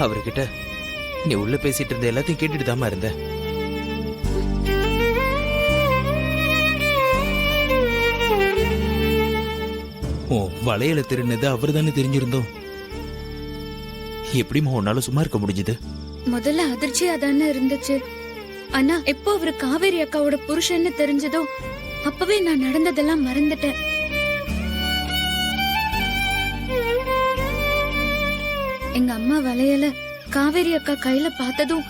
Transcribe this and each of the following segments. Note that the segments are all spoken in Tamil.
அவர்கிட்ட நீ உள்ள பேசிட்டு இருந்த எல்லாத்தையும் கேட்டுட்டு தாமா இருந்த. ஓ வளையல திருநது அவர் தானே தெரிஞ்சிருந்தோம். எப்படிமா உன்னால சும்மா இருக்க முடிஞ்சது? முதல்ல அதிர்ச்சியா தானே இருந்துச்சு. ஆனா எப்போ அவரு காவேரி அக்காவோட புருஷன்னு தெரிஞ்சதோ அப்பவே நான் நடந்ததெல்லாம் மறந்துட்டேன். எங்க அம்மா வளையல காவேரி அக்கா கையில பார்த்ததும்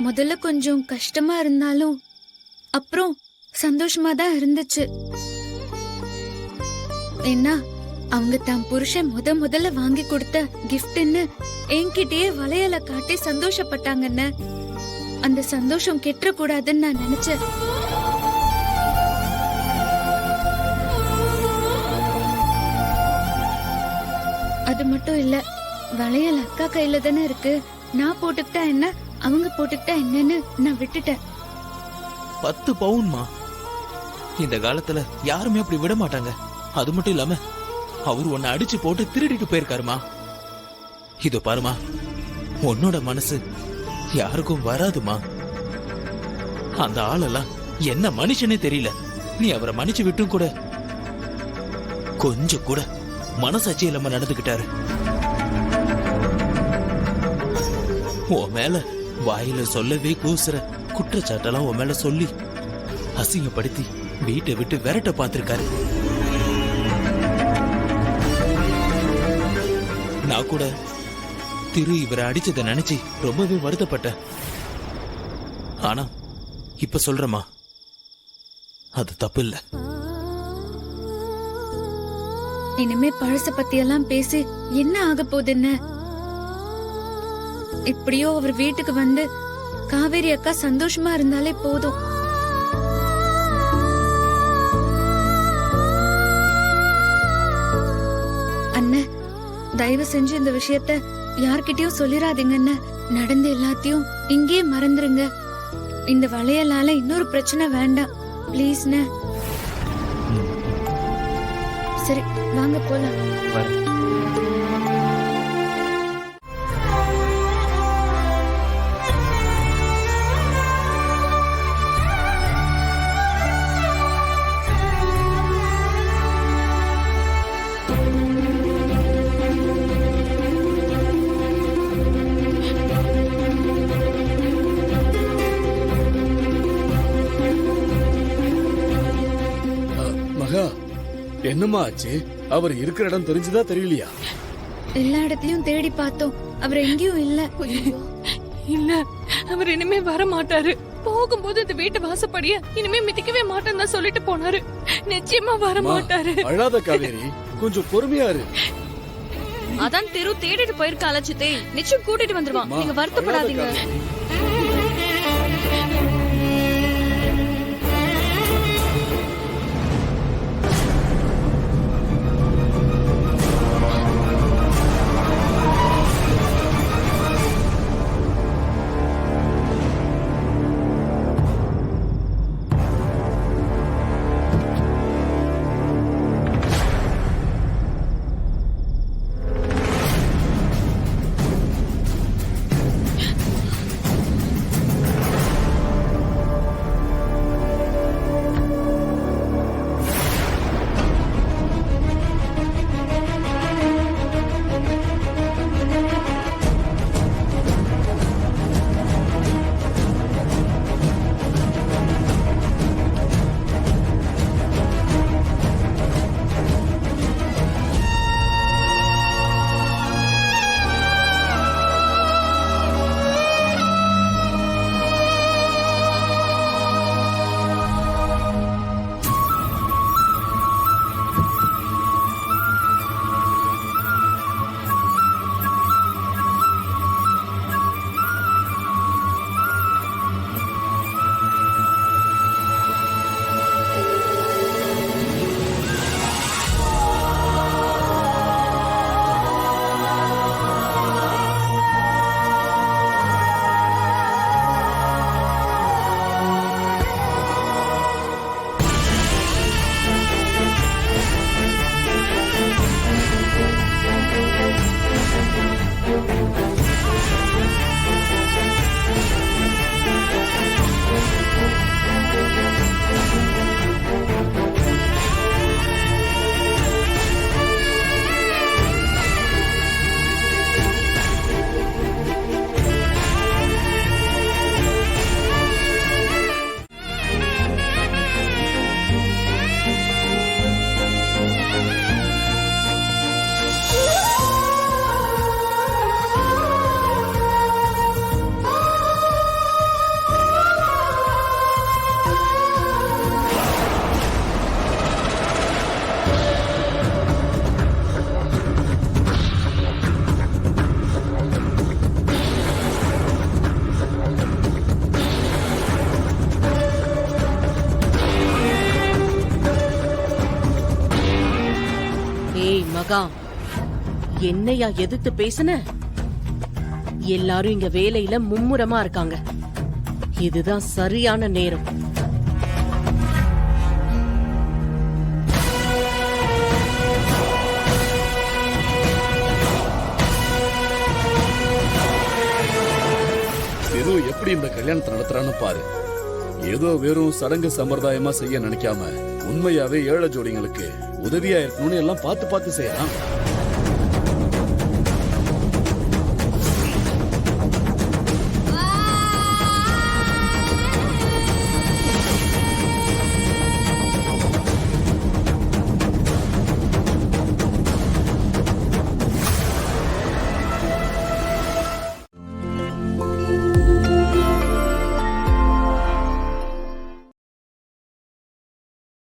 முதல்ல கொஞ்சம் கஷ்டமா இருந்தாலும் அப்புறம் சந்தோஷமா தான் இருந்துச்சு. ஏன்னா அவங்க தான் புருஷன் முதல்ல வாங்கி கொடுத்த கிஃப்ட்னு என்கிட்டயே வளையல காட்டி சந்தோஷப்பட்டாங்கன்னு. அந்த சந்தோஷம் கெட்ட கூடாதுன்னு நான் நினைச்சேன். அது மட்டும் இல்ல, வளையல் அக்கா கையில தானே இருக்கு. நான் போட்டுக்கிட்டா என்ன, அவங்க போட்டுக்கிட்டா என்னன்னு நான் விட்டுட்டேன். 10 பவுன்மா. இந்த காலத்துல யாருமே அப்படி விட மாட்டாங்க. அது மட்டும் இல்லாம அவரு உன்னை அடிச்சு போட்டு திருடிட்டு போயிருக்காருமா. இதோ பாருமா, உன்னோட மனசு யாருக்கும் வராதுமா. அந்த ஆளெல்லாம் என்ன மனுஷனே தெரியல. நீ அவரை மன்னிச்சு விட்டும் கூட கொஞ்சம் கூட மனசாட்சி இல்லாம நடந்துகிட்டாரு. உன் மேல வாயில சொல்லவே கூசுற குற்றச்சாட்டெல்லாம் உன் மேல சொல்லி அசிங்கப்படுத்தி வீட்டை விட்டு விரட்ட பார்த்திருக்காரு. நான் கூட திரு இவரை அடிச்சதை நினைச்சு ரொம்பவே வருத்தப்பட்டேன். ஆனா இப்ப சொல்றமா, அது தப்பு இல்ல. இனிமே பழச பத்தி எல்லாம் பேசி என்ன ஆக போகுதுன்னு. எப்படியோ அவர் வீட்டுக்கு வந்து காவேரி அக்கா சந்தோஷமா இருந்தாலே போதும். அண்ணன், தயவு செஞ்சு இந்த விஷயத்த யார்கிட்டயும் சொல்லிராதீங்கன்னு. நடந்த எல்லாத்தையும் இங்கேயே மறந்துருங்க. இந்த வளையலால இன்னொரு பிரச்சனை வேண்டாம் பிளீஸ்ண்ண. சரி வாங்க போலாம். என்னமா ஆச்சு? அவர் இருக்கிற இடம் தெரிஞ்சுதா தெரியலையா? எல்லா இடத்துலயும் தேடி பார்த்தோம், அவர் எங்கேயும் இல்ல. இல்ல, அவர் இனிமே வர மாட்டாரு. போகும்போது இந்த வீட்டு வாசப்படிய இனிமே மிதிக்கவே மாட்டேன்னு தான் சொல்லிட்டு போனாரு. நிச்சயமா வர மாட்டாரு. அழாத காவேரி, கொஞ்சம் பொறுமையா இரு. அதான் தெரு தேடிட்டு போயிருக்க அலட்சியத்தை நிச்சயம் கூட்டிட்டு வந்துருவான். நீங்க வருத்தப்படாதீங்க. மகா, என்னையா எதிர்த்து பேசுன? எல்லாரும் இங்க வேலையில மும்முரமா இருக்காங்க. இதுதான் சரியான நேரம். திரு எப்படி இந்த கல்யாணத்தை நடத்துறான்னு பாரு. ஏதோ வெறும் சடங்கு சம்பிரதாயமா செய்ய நினைக்காம உண்மையாவே ஏழை ஜோடிங்களுக்கு உதவியா இருக்கணும்னு எல்லாம் பார்த்து பார்த்து செய்யறான்.